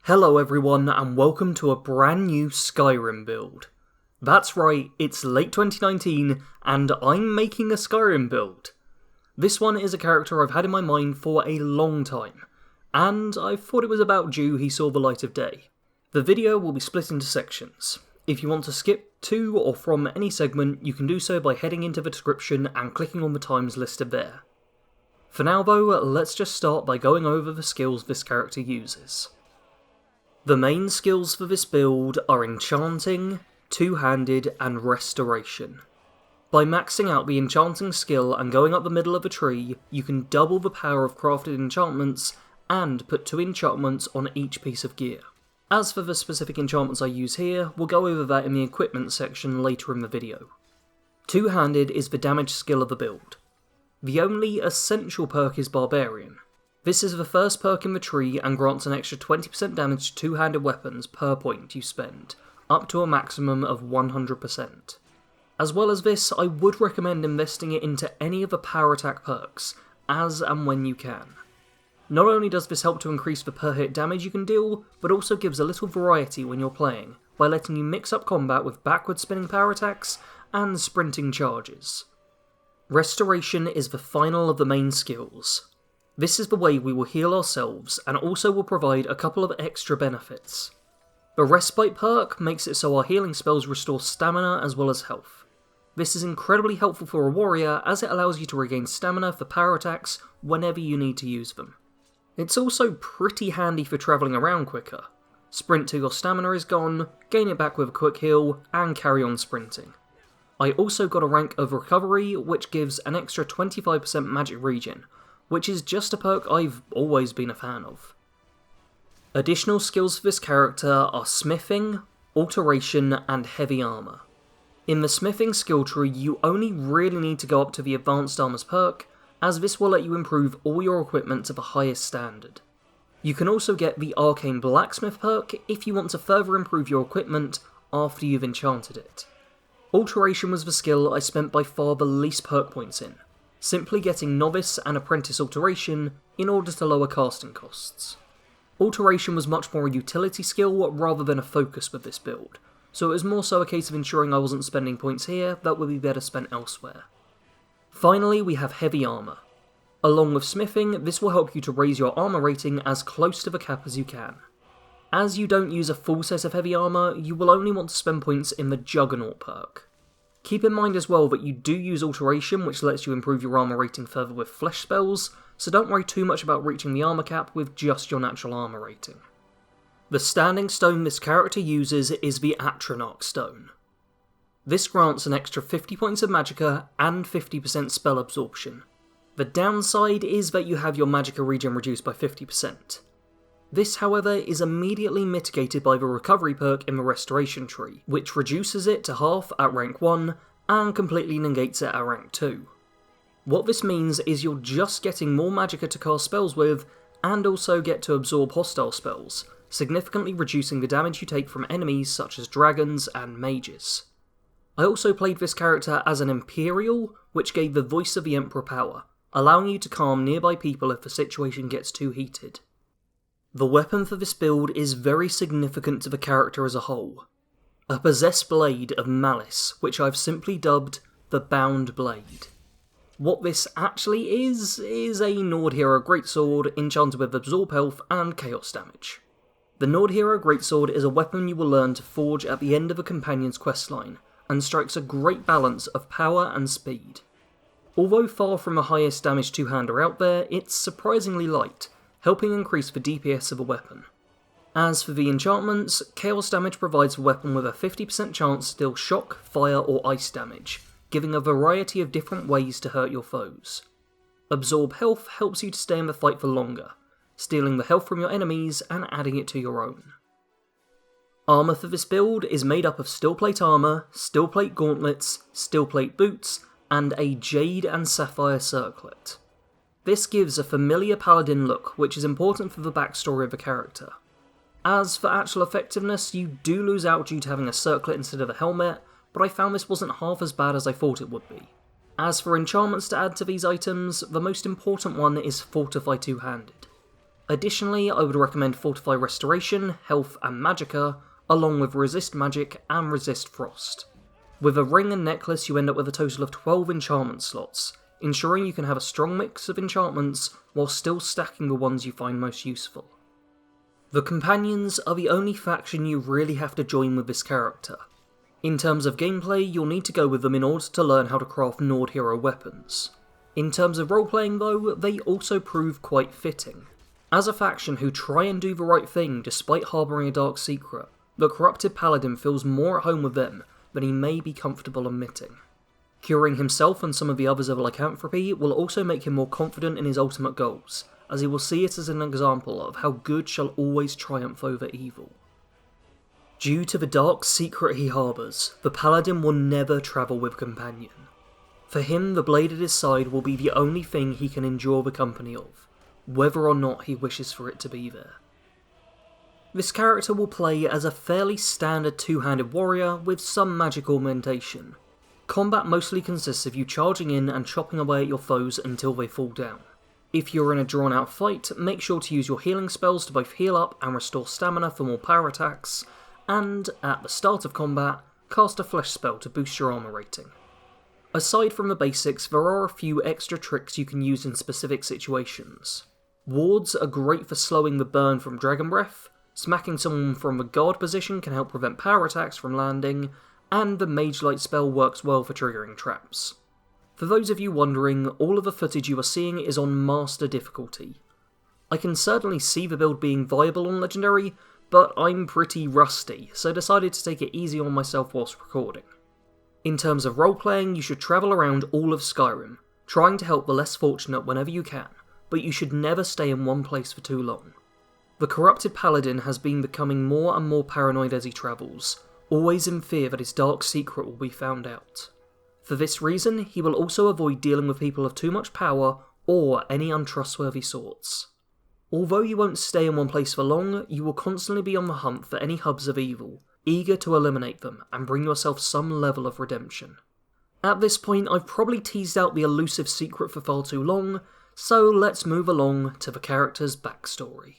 Hello everyone and welcome to a brand new Skyrim build. That's right, it's late 2019 and I'm making a Skyrim build. This one is a character I've had in my mind for a long time, and I thought it was about due he saw the light of day. The video will be split into sections. If you want to skip to or from any segment, you can do so by heading into the description and clicking on the times listed there. For now though, let's just start by going over the skills this character uses. The main skills for this build are Enchanting, Two-Handed and Restoration. By maxing out the Enchanting skill and going up the middle of a tree, you can double the power of crafted enchantments and put 2 enchantments on each piece of gear. As for the specific enchantments I use here, we'll go over that in the equipment section later in the video. Two-Handed is the damage skill of the build. The only essential perk is Barbarian. This is the first perk in the tree and grants an extra 20% damage to two-handed weapons per point you spend, up to a maximum of 100%. As well as this, I would recommend investing it into any of the power attack perks, as and when you can. Not only does this help to increase the per hit damage you can deal, but also gives a little variety when you're playing, by letting you mix up combat with backward spinning power attacks and sprinting charges. Restoration is the final of the main skills. This is the way we will heal ourselves and also will provide a couple of extra benefits. The Respite perk makes it so our healing spells restore stamina as well as health. This is incredibly helpful for a warrior as it allows you to regain stamina for power attacks whenever you need to use them. It's also pretty handy for travelling around quicker. Sprint till your stamina is gone, gain it back with a quick heal, and carry on sprinting. I also got a rank of Recovery which gives an extra 25% magic regen, which is just a perk I've always been a fan of. Additional skills for this character are Smithing, Alteration and Heavy Armour. In the Smithing skill tree you only really need to go up to the Advanced Armours perk, as this will let you improve all your equipment to the highest standard. You can also get the Arcane Blacksmith perk if you want to further improve your equipment after you've enchanted it. Alteration was the skill I spent by far the least perk points in, simply getting Novice and Apprentice Alteration in order to lower casting costs. Alteration was much more a utility skill rather than a focus with this build, so it was more so a case of ensuring I wasn't spending points here that would be better spent elsewhere. Finally, we have Heavy Armour. Along with Smithing, this will help you to raise your armour rating as close to the cap as you can. As you don't use a full set of Heavy Armour, you will only want to spend points in the Juggernaut perk. Keep in mind as well that you do use Alteration, which lets you improve your armour rating further with flesh spells, so don't worry too much about reaching the armour cap with just your natural armour rating. The standing stone this character uses is the Atronach Stone. This grants an extra 50 points of Magicka and 50% spell absorption. The downside is that you have your Magicka regen reduced by 50%. This, however, is immediately mitigated by the Recovery perk in the Restoration tree, which reduces it to half at rank 1 and completely negates it at rank 2. What this means is you're just getting more Magicka to cast spells with, and also get to absorb hostile spells, significantly reducing the damage you take from enemies such as dragons and mages. I also played this character as an Imperial, which gave the Voice of the Emperor power, allowing you to calm nearby people if the situation gets too heated. The weapon for this build is very significant to the character as a whole. A possessed blade of Malice, which I've simply dubbed the Bound Blade. What this actually is a Nord Hero Greatsword enchanted with Absorb Health and Chaos damage. The Nord Hero Greatsword is a weapon you will learn to forge at the end of a companion's questline, and strikes a great balance of power and speed. Although far from the highest damage two-hander out there, it's surprisingly light, helping increase the DPS of a weapon. As for the enchantments, Chaos damage provides the weapon with a 50% chance to deal shock, fire or ice damage, giving a variety of different ways to hurt your foes. Absorb Health helps you to stay in the fight for longer, stealing the health from your enemies and adding it to your own. Armour for this build is made up of Steelplate armour, Steelplate gauntlets, Steelplate boots, and a Jade and Sapphire circlet. This gives a familiar Paladin look, which is important for the backstory of the character. As for actual effectiveness, you do lose out due to having a circlet instead of a helmet, but I found this wasn't half as bad as I thought it would be. As for enchantments to add to these items, the most important one is Fortify Two-Handed. Additionally, I would recommend Fortify Restoration, Health and Magicka, along with Resist Magic and Resist Frost. With a ring and necklace you end up with a total of 12 enchantment slots, ensuring you can have a strong mix of enchantments while still stacking the ones you find most useful. The companions are the only faction you really have to join with this character. In terms of gameplay, you'll need to go with them in order to learn how to craft Nord hero weapons. In terms of roleplaying though, they also prove quite fitting. As a faction who try and do the right thing despite harbouring a dark secret, the Corrupted Paladin feels more at home with them than he may be comfortable admitting. Curing himself and some of the others of lycanthropy will also make him more confident in his ultimate goals, as he will see it as an example of how good shall always triumph over evil. Due to the dark secret he harbours, the Paladin will never travel with companion. For him, the blade at his side will be the only thing he can endure the company of, whether or not he wishes for it to be there. This character will play as a fairly standard two-handed warrior with some magic augmentation. Combat mostly consists of you charging in and chopping away at your foes until they fall down. If you're in a drawn out fight, make sure to use your healing spells to both heal up and restore stamina for more power attacks, and, at the start of combat, cast a flesh spell to boost your armor rating. Aside from the basics, there are a few extra tricks you can use in specific situations. Wards are great for slowing the burn from Dragon Breath, smacking someone from the guard position can help prevent power attacks from landing, and the Mage Light spell works well for triggering traps. For those of you wondering, all of the footage you are seeing is on Master difficulty. I can certainly see the build being viable on Legendary, but I'm pretty rusty, so decided to take it easy on myself whilst recording. In terms of roleplaying, you should travel around all of Skyrim, trying to help the less fortunate whenever you can, but you should never stay in one place for too long. The Corrupted Paladin has been becoming more and more paranoid as he travels, always in fear that his dark secret will be found out. For this reason, he will also avoid dealing with people of too much power or any untrustworthy sorts. Although you won't stay in one place for long, you will constantly be on the hunt for any hubs of evil, eager to eliminate them and bring yourself some level of redemption. At this point, I've probably teased out the elusive secret for far too long, so let's move along to the character's backstory.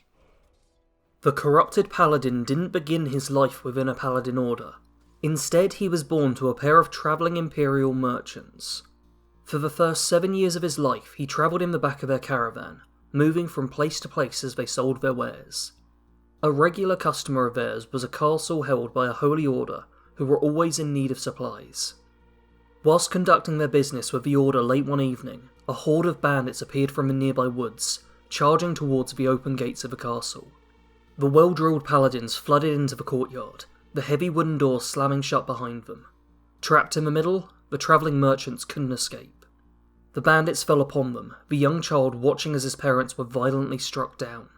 The Corrupted Paladin didn't begin his life within a Paladin order. Instead, he was born to a pair of travelling Imperial merchants. For the first 7 years of his life, he travelled in the back of their caravan, moving from place to place as they sold their wares. A regular customer of theirs was a castle held by a holy order who were always in need of supplies. Whilst conducting their business with the order late one evening, a horde of bandits appeared from the nearby woods, charging towards the open gates of the castle. The well-drilled paladins flooded into the courtyard, the heavy wooden doors slamming shut behind them. Trapped in the middle, the travelling merchants couldn't escape. The bandits fell upon them, the young child watching as his parents were violently struck down.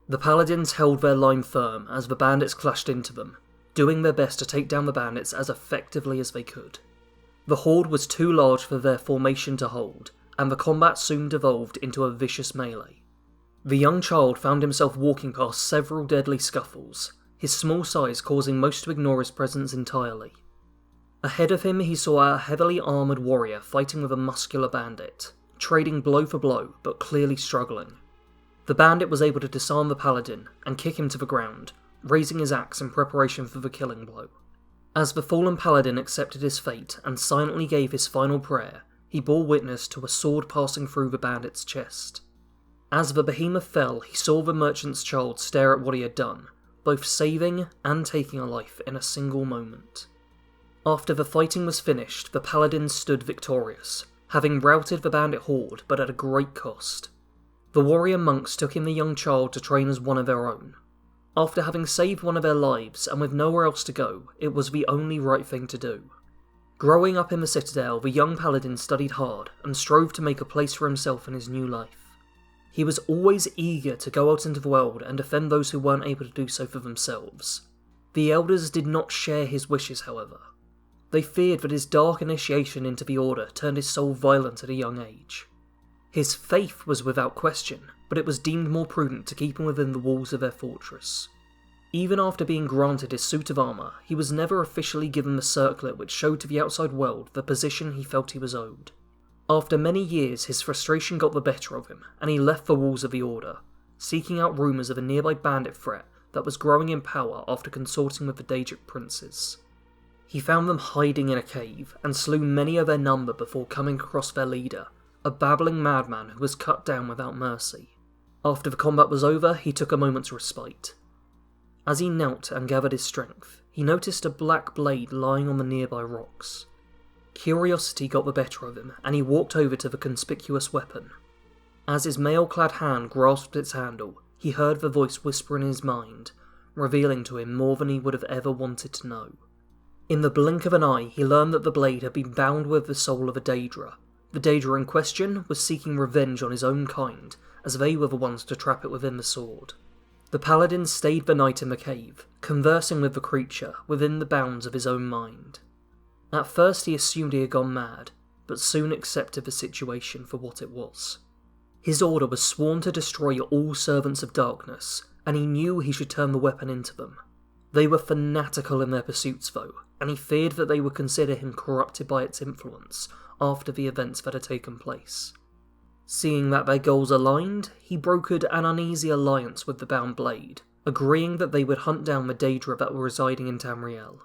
The paladins held their line firm as the bandits clashed into them, doing their best to take down the bandits as effectively as they could. The horde was too large for their formation to hold, and the combat soon devolved into a vicious melee. The young child found himself walking past several deadly scuffles, his small size causing most to ignore his presence entirely. Ahead of him he saw a heavily armoured warrior fighting with a muscular bandit, trading blow for blow but clearly struggling. The bandit was able to disarm the paladin and kick him to the ground, raising his axe in preparation for the killing blow. As the fallen paladin accepted his fate and silently gave his final prayer, he bore witness to a sword passing through the bandit's chest. As the behemoth fell, he saw the merchant's child stare at what he had done, both saving and taking a life in a single moment. After the fighting was finished, the paladins stood victorious, having routed the bandit horde but at a great cost. The warrior monks took in the young child to train as one of their own. After having saved one of their lives and with nowhere else to go, it was the only right thing to do. Growing up in the citadel, the young paladin studied hard and strove to make a place for himself in his new life. He was always eager to go out into the world and defend those who weren't able to do so for themselves. The elders did not share his wishes, however. They feared that his dark initiation into the order turned his soul violent at a young age. His faith was without question, but it was deemed more prudent to keep him within the walls of their fortress. Even after being granted his suit of armour, he was never officially given the circlet which showed to the outside world the position he felt he was owed. After many years, his frustration got the better of him, and he left the walls of the Order, seeking out rumours of a nearby bandit threat that was growing in power after consorting with the Daedric princes. He found them hiding in a cave and slew many of their number before coming across their leader, a babbling madman who was cut down without mercy. After the combat was over, he took a moment's respite. As he knelt and gathered his strength, he noticed a black blade lying on the nearby rocks. Curiosity got the better of him, and he walked over to the conspicuous weapon. As his mail-clad hand grasped its handle, he heard the voice whisper in his mind, revealing to him more than he would have ever wanted to know. In the blink of an eye, he learned that the blade had been bound with the soul of a Daedra. The Daedra in question was seeking revenge on his own kind, as they were the ones to trap it within the sword. The Paladin stayed the night in the cave, conversing with the creature within the bounds of his own mind. At first he assumed he had gone mad, but soon accepted the situation for what it was. His order was sworn to destroy all servants of darkness, and he knew he should turn the weapon into them. They were fanatical in their pursuits though, and he feared that they would consider him corrupted by its influence after the events that had taken place. Seeing that their goals aligned, he brokered an uneasy alliance with the Bound Blade, agreeing that they would hunt down the Daedra that were residing in Tamriel.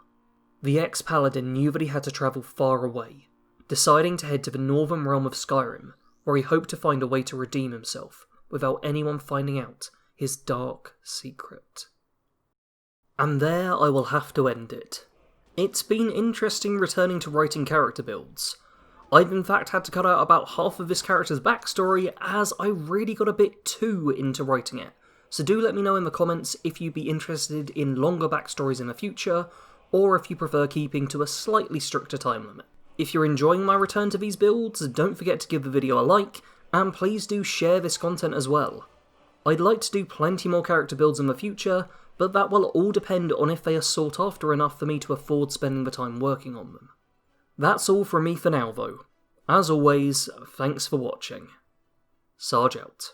The ex-Paladin knew that he had to travel far away, deciding to head to the northern realm of Skyrim, where he hoped to find a way to redeem himself without anyone finding out his dark secret. And there I will have to end it. It's been interesting returning to writing character builds. I've in fact had to cut out about half of this character's backstory as I really got a bit too into writing it, so do let me know in the comments if you'd be interested in longer backstories in the future, or if you prefer keeping to a slightly stricter time limit. If you're enjoying my return to these builds, don't forget to give the video a like, and please do share this content as well. I'd like to do plenty more character builds in the future, but that will all depend on if they are sought after enough for me to afford spending the time working on them. That's all from me for now though. As always, thanks for watching. Sarge out.